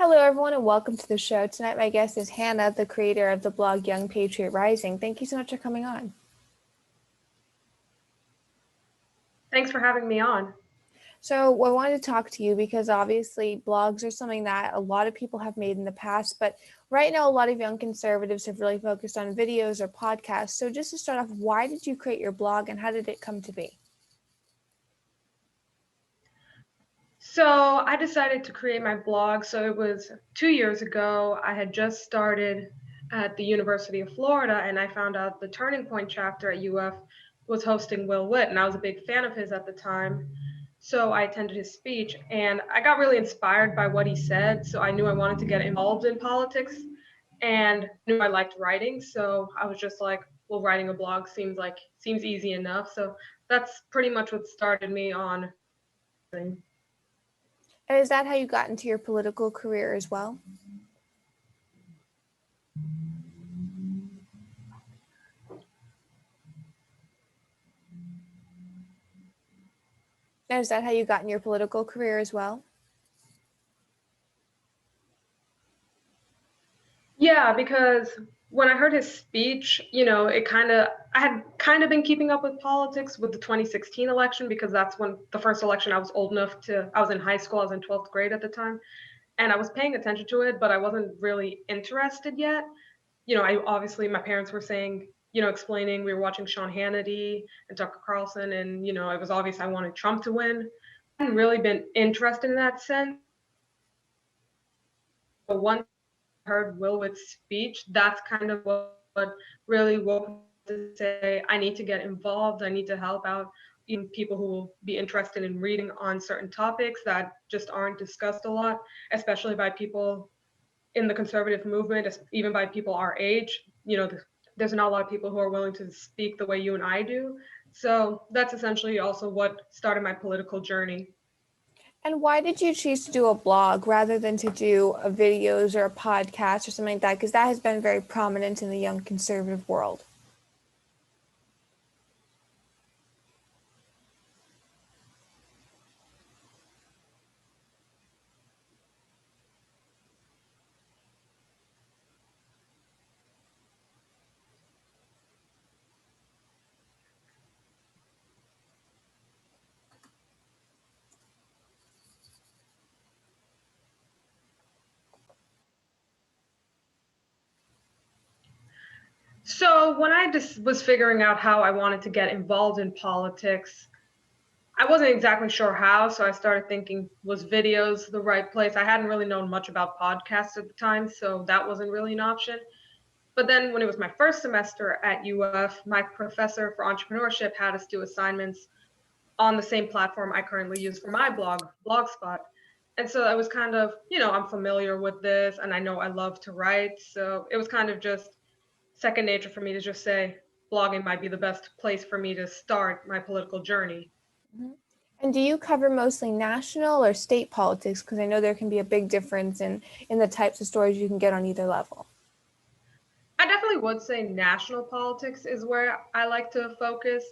Hello, everyone, and welcome to the show. Tonight, my guest is Hannah, the creator of the blog Young Patriot Rising. Thank you so much for coming on. Thanks for having me on. So, I wanted to talk to you because obviously blogs are something that a lot of people have made in the past, but right now, a lot of young conservatives have really focused on videos or podcasts. So, just to start off, why did you create your blog and how did it come to be? So I decided to create my blog. So it was 2 years ago. I had just started at the University of Florida, and I found out the Turning Point chapter at UF was hosting Will Witt, and I was a big fan of his at the time. So I attended his speech, and I got really inspired by what he said. So I knew I wanted to get involved in politics, and knew I liked writing. So I was just like, well, writing a blog seems easy enough. So that's pretty much what started me on. And is that how you got into your political career as well? And is that how you got in your political career as well? Yeah, because when I heard his speech, I had kind of been keeping up with politics with the 2016 election because that's when the first election I was old enough to, I was in high school, I was in 12th grade at the time, and I was paying attention to it, but I wasn't really interested yet. My parents were saying, explaining, we were watching Sean Hannity and Tucker Carlson, and, it was obvious I wanted Trump to win. I hadn't really been interested in that sense. But once heard Will Witt's speech, that's kind of what really woke me to say, I need to get involved. I need to help out even people who will be interested in reading on certain topics that just aren't discussed a lot, especially by people in the conservative movement, even by people our age. There's not a lot of people who are willing to speak the way you and I do. So that's essentially also what started my political journey. And why did you choose to do a blog rather than to do a videos or a podcast or something like that? Because that has been very prominent in the young conservative world. So when I just was figuring out how I wanted to get involved in politics, I wasn't exactly sure how, so I started thinking, was videos the right place? I hadn't really known much about podcasts at the time, so that wasn't really an option. But then when it was my first semester at UF, my professor for entrepreneurship had us do assignments on the same platform I currently use for my blog, Blogspot. And so I was kind of, I'm familiar with this and I know I love to write. So it was kind of just second nature for me to just say blogging might be the best place for me to start my political journey. Mhm. And do you cover mostly national or state politics? Because I know there can be a big difference in the types of stories you can get on either level. I definitely would say national politics is where I like to focus.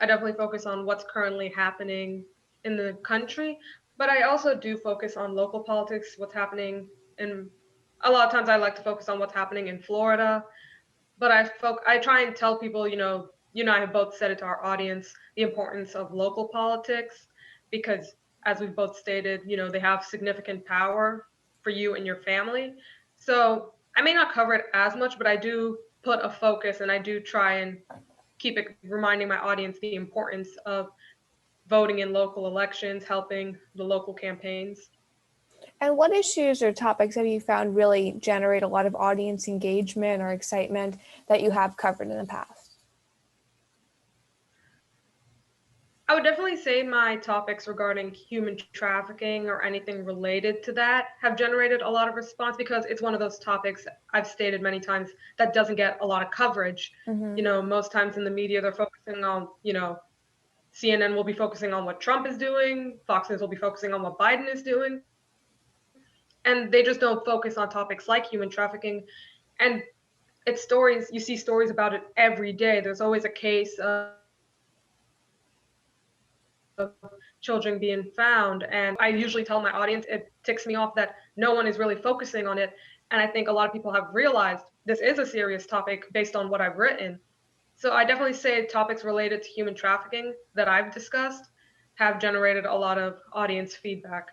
I definitely focus on what's currently happening in the country, but I also do focus on local politics, what's happening in a lot of times I like to focus on what's happening in Florida, but I try and tell people, you and I have both said it to our audience, the importance of local politics because as we've both stated, they have significant power for you and your family. So I may not cover it as much, but I do put a focus and I do try and keep it reminding my audience the importance of voting in local elections, helping the local campaigns. And what issues or topics have you found really generate a lot of audience engagement or excitement that you have covered in the past? I would definitely say my topics regarding human trafficking or anything related to that have generated a lot of response because it's one of those topics I've stated many times that doesn't get a lot of coverage. Mm-hmm. Most times in the media, they're focusing on, CNN will be focusing on what Trump is doing, Fox News will be focusing on what Biden is doing, and they just don't focus on topics like human trafficking. And it's stories, you see stories about it every day. There's always a case of child children being found. And I usually tell my audience it ticks me off that no one is really focusing on it. And I think a lot of people have realized this is a serious topic based on what I've written. So I definitely say topics related to human trafficking that I've discussed have generated a lot of audience feedback.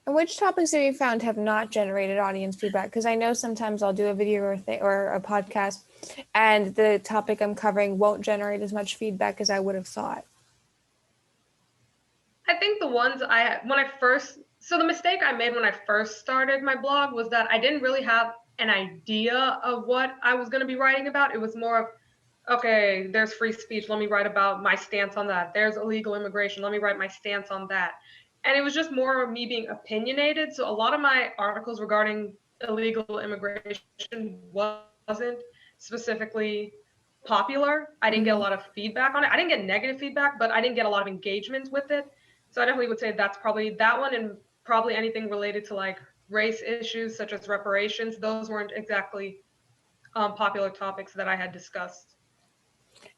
And which topics have you found have not generated audience feedback? Because I know sometimes I'll do a video or a podcast, and the topic I'm covering won't generate as much feedback as I would have thought. I think the ones so the mistake I made when I first started my blog was that I didn't really have an idea of what I was going to be writing about. It was more of, okay, there's free speech. Let me write about my stance on that. There's illegal immigration. Let me write my stance on that. And it was just more of me being opinionated. So a lot of my articles regarding illegal immigration wasn't specifically popular. I didn't get a lot of feedback on it. I didn't get negative feedback, but I didn't get a lot of engagement with it. So I definitely would say that's probably that one, and probably anything related to like race issues such as reparations. Those weren't exactly popular topics that I had discussed.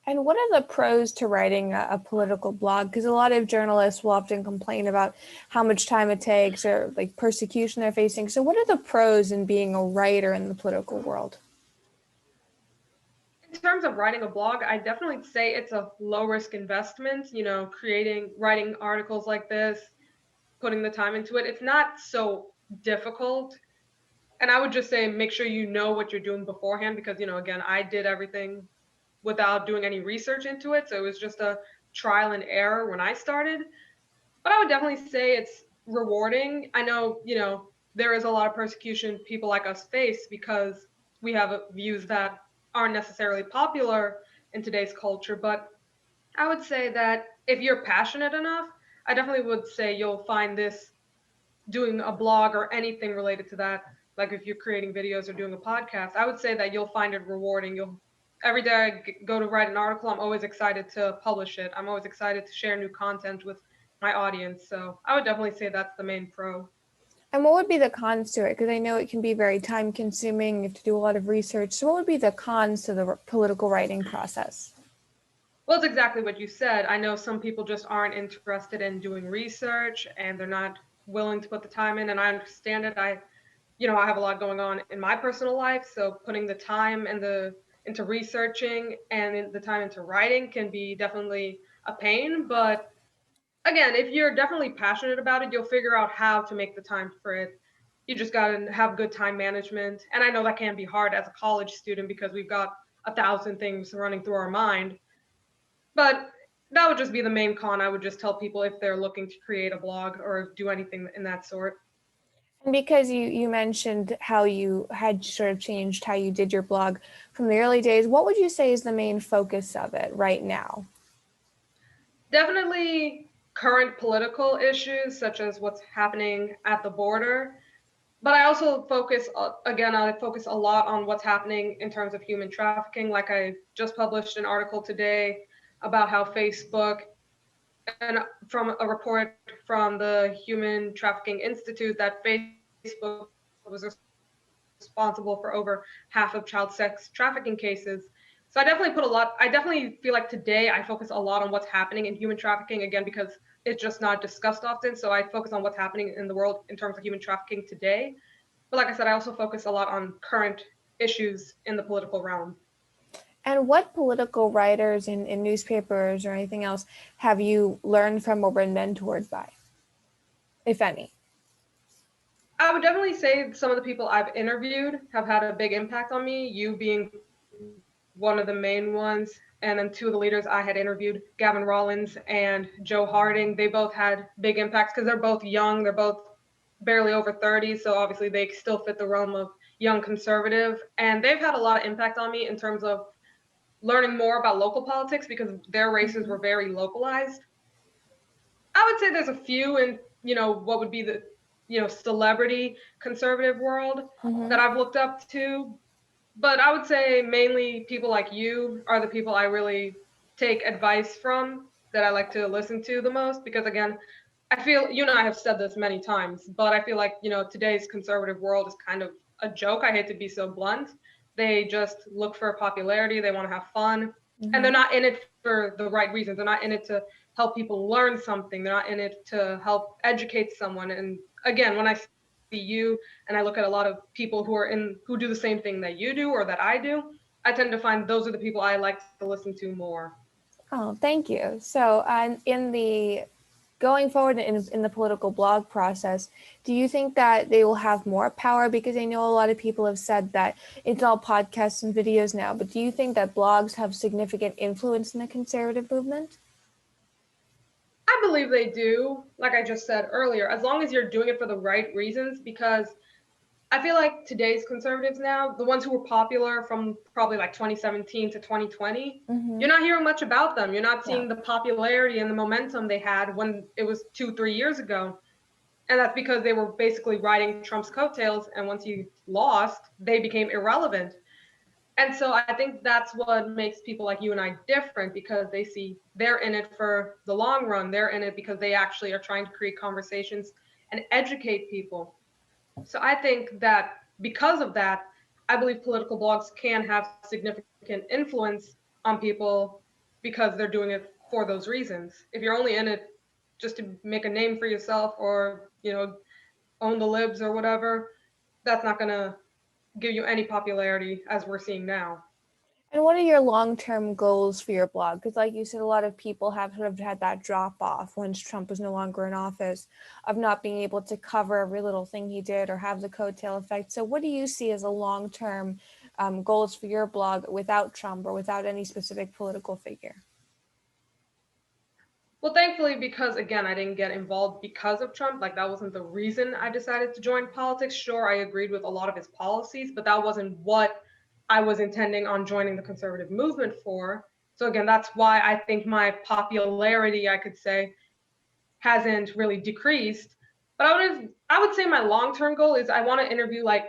And what are the pros to writing a political blog? Because a lot of journalists will often complain about how much time it takes or like persecution they're facing. So what are the pros in being a writer in the political world? In terms of writing a blog, I definitely say it's a low risk investment, writing articles like this, putting the time into it. It's not so difficult. And I would just say make sure you know what you're doing beforehand because, again, I did everything without doing any research into it. So it was just a trial and error when I started. But I would definitely say it's rewarding. I know, there is a lot of persecution people like us face because we have views that aren't necessarily popular in today's culture. But I would say that if you're passionate enough, I definitely would say you'll find this doing a blog or anything related to that. Like if you're creating videos or doing a podcast, I would say that you'll find it rewarding. Every day I go to write an article, I'm always excited to publish it. I'm always excited to share new content with my audience. So I would definitely say that's the main pro. And what would be the cons to it? Because I know it can be very time consuming. You have to do a lot of research. So what would be the cons to the political writing process? Well, it's exactly what you said. I know some people just aren't interested in doing research and they're not willing to put the time in, and I understand it. I have a lot going on in my personal life, so putting the time into researching and the time into writing can be definitely a pain. But again, if you're definitely passionate about it, you'll figure out how to make the time for it. You just got to have good time management. And I know that can be hard as a college student because we've got 1,000 things running through our mind. But that would just be the main con. I would just tell people if they're looking to create a blog or do anything in that sort. And because you mentioned how you had sort of changed how you did your blog from the early days, what would you say is the main focus of it right now? Definitely current political issues, such as what's happening at the border. But I also I focus a lot on what's happening in terms of human trafficking. Like I just published an article today about how Facebook, and from a report from the Human Trafficking Institute, that Facebook was responsible for over half of child sex trafficking cases. So I definitely feel like today I focus a lot on what's happening in human trafficking, again, because it's just not discussed often. So I focus on what's happening in the world in terms of human trafficking today. But like I said, I also focus a lot on current issues in the political realm. And what political writers in newspapers or anything else have you learned from or been mentored by, if any? I would definitely say some of the people I've interviewed have had a big impact on me, you being one of the main ones. And then two of the leaders I had interviewed, Gavin Rollins and Joe Harding, they both had big impacts because they're both young. They're both barely over 30. So obviously they still fit the realm of young conservative. And they've had a lot of impact on me in terms of learning more about local politics because their races were very localized. I would say there's a few in, what would be the, celebrity conservative world that I've looked up to. But I would say mainly people like you are the people I really take advice from, that I like to listen to the most, because again, I feel, you and I have said this many times, but I feel like, today's conservative world is kind of a joke. I hate to be so blunt. They just look for popularity. They want to have fun. And they're not in it for the right reasons. They're not in it to help people learn something. They're not in it to help educate someone. And again, when I see you and I look at a lot of people who do the same thing that you do or that I do, I tend to find those are the people I like to listen to more. Oh, thank you. So, in the going forward in the political blog process, do you think that they will have more power? Because I know a lot of people have said that it's all podcasts and videos now, but do you think that blogs have significant influence in the conservative movement? I believe they do, like I just said earlier, as long as you're doing it for the right reasons, because I feel like today's conservatives now, the ones who were popular from probably like 2017 to 2020, Mm-hmm. you're not hearing much about them. You're not Yeah. seeing the popularity and the momentum they had when it was 2, 3 years ago. And that's because they were basically riding Trump's coattails. And once he lost, they became irrelevant. And so I think that's what makes people like you and I different, because they see they're in it for the long run. They're in it because they actually are trying to create conversations and educate people. So I think that because of that, I believe political blogs can have significant influence on people because they're doing it for those reasons. If you're only in it just to make a name for yourself, or, own the libs or whatever, that's not going to give you any popularity as we're seeing now. And what are your long-term goals for your blog? Because like you said, a lot of people have sort of had that drop off once Trump was no longer in office, of not being able to cover every little thing he did or have the coattail effect. So what do you see as a long-term goals for your blog without Trump or without any specific political figure? Well, thankfully, because again, I didn't get involved because of Trump. Like, that wasn't the reason I decided to join politics. Sure, I agreed with a lot of his policies, but that wasn't what I was intending on joining the conservative movement for. So again, that's why I think my popularity, I could say, hasn't really decreased. But I would say my long-term goal is I want to interview like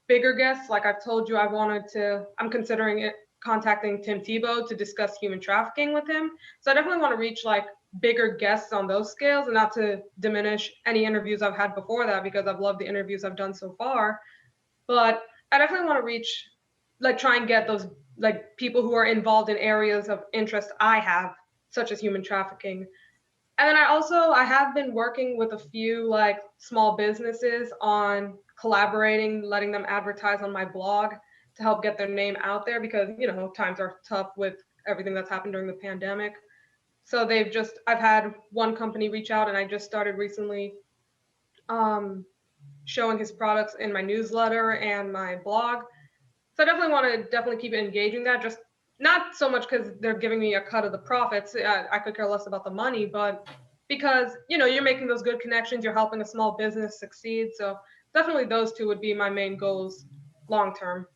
bigger guests. Like I've told you, I'm considering it contacting Tim Tebow to discuss human trafficking with him. So I definitely want to reach like bigger guests on those scales, and not to diminish any interviews I've had before that, because I've loved the interviews I've done so far. But I definitely want to reach, like, try and get those like people who are involved in areas of interest I have, such as human trafficking. And then I have been working with a few like small businesses on collaborating, letting them advertise on my blog to help get their name out there, because times are tough with everything that's happened during the pandemic. So I've had one company reach out, and I just started recently um, showing his products in my newsletter and my blog. So I definitely want to definitely keep engaging that. Just not so much because they're giving me a cut of the profits. I could care less about the money, but because you're making those good connections, you're helping a small business succeed. So definitely those two would be my main goals long term.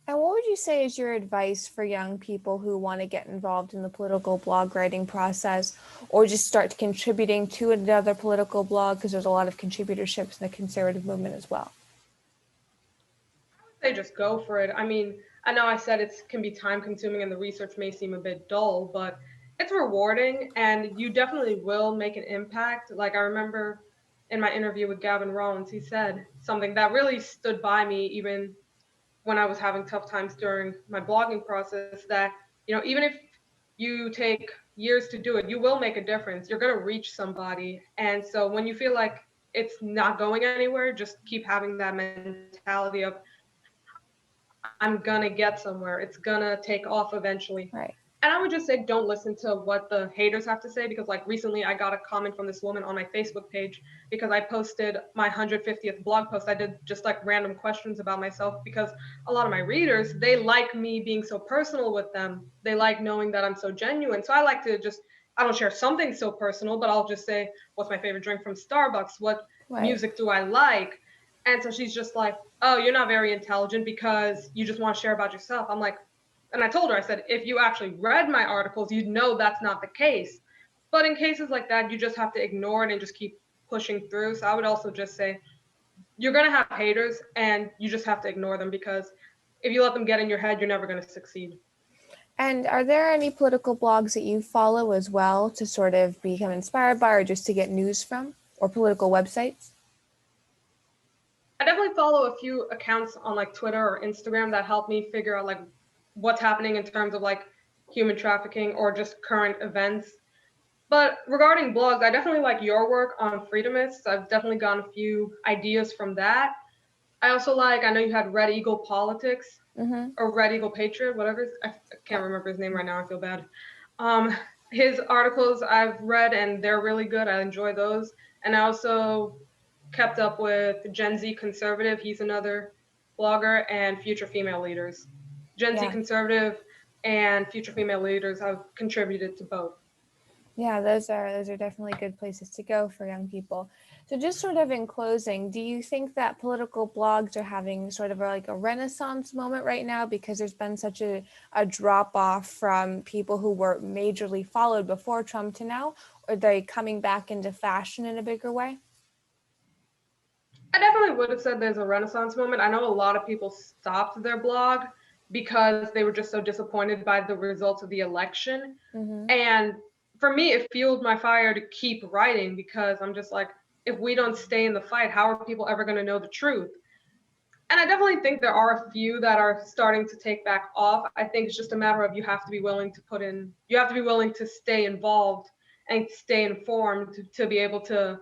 And what would you say is your advice for young people who want to get involved in the political blog writing process, or just start contributing to another political blog? Because there's a lot of contributorships in the conservative movement as well. They just go for it. I mean, I know I said it can be time consuming and the research may seem a bit dull, but it's rewarding and you definitely will make an impact. Like I remember in my interview with Gavin Rollins, he said something that really stood by me even when I was having tough times during my blogging process, that, even if you take years to do it, you will make a difference. You're going to reach somebody. And so when you feel like it's not going anywhere, just keep having that mentality of, I'm gonna get somewhere. It's gonna take off eventually. Right. And I would just say, don't listen to what the haters have to say, because like recently I got a comment from this woman on my Facebook page because I posted my 150th blog post. I did just like random questions about myself, because a lot of my readers, they like me being so personal with them. They like knowing that I'm so genuine. So I like to just, I don't share something so personal, but I'll just say, what's my favorite drink from Starbucks? What Right. music do I like? And so she's just like, oh, you're not very intelligent because you just want to share about yourself. I'm like, and I told her, I said, if you actually read my articles, you'd know that's not the case. But in cases like that, you just have to ignore it and just keep pushing through. So I would also just say, you're going to have haters and you just have to ignore them, because if you let them get in your head, you're never going to succeed. And are there any political blogs that you follow as well to sort of become inspired by or just to get news from, or political websites? I definitely follow a few accounts on like Twitter or Instagram that help me figure out like what's happening in terms of like human trafficking or just current events. But regarding blogs, I definitely like your work on Freedomists. I've definitely gotten a few ideas from that. I also like, I know you had Red Eagle Politics Mm-hmm. or Red Eagle Patriot, whatever. I can't remember his name right now. I feel bad. Um, his articles I've read and they're really good. I enjoy those. And I also kept up with Gen Z Conservative. He's another blogger, and Future Female Leaders. Gen Z Yeah. Conservative and Future Female Leaders, I've contributed to both. Yeah, those are definitely good places to go for young people. So just sort of in closing, do you think that political blogs are having sort of like a renaissance moment right now because there's been such a drop off from people who were majorly followed before Trump to now? Or are they coming back into fashion in a bigger way? I definitely would have said there's a renaissance moment. I know a lot of people stopped their blog because they were just so disappointed by the results of the election. Mm-hmm. And for me, it fueled my fire to keep writing because I'm just like, if we don't stay in the fight, how are people ever going to know the truth? And I definitely think there are a few that are starting to take back off. I think it's just a matter of you have to be willing to put in, you have to be willing to stay involved and stay informed to be able to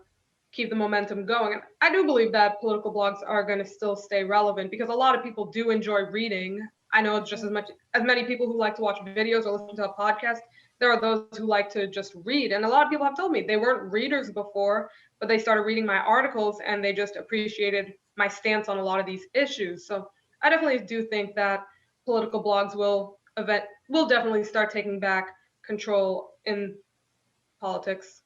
keep the momentum going. And I do believe that political blogs are going to still stay relevant because a lot of people do enjoy reading. I know it's just as many people who like to watch videos or listen to a podcast. There are those who like to just read. And a lot of people have told me they weren't readers before, but they started reading my articles and they just appreciated my stance on a lot of these issues. So I definitely do think that political blogs will definitely start taking back control in politics.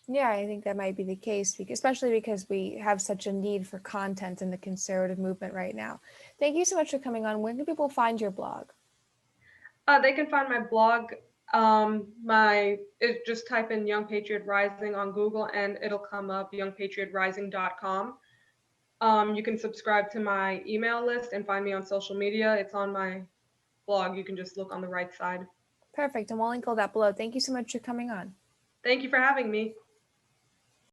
Yeah, I think that might be the case, especially because we have such a need for content in the conservative movement right now. Thank you so much for coming on. Where can people find your blog? They can find my blog. Just type in Young Patriot Rising on Google and it'll come up youngpatriotrising.com. You can subscribe to my email list and find me on social media. It's on my blog. You can just look on the right side. Perfect. And we'll link all that below. Thank you so much for coming on. Thank you for having me.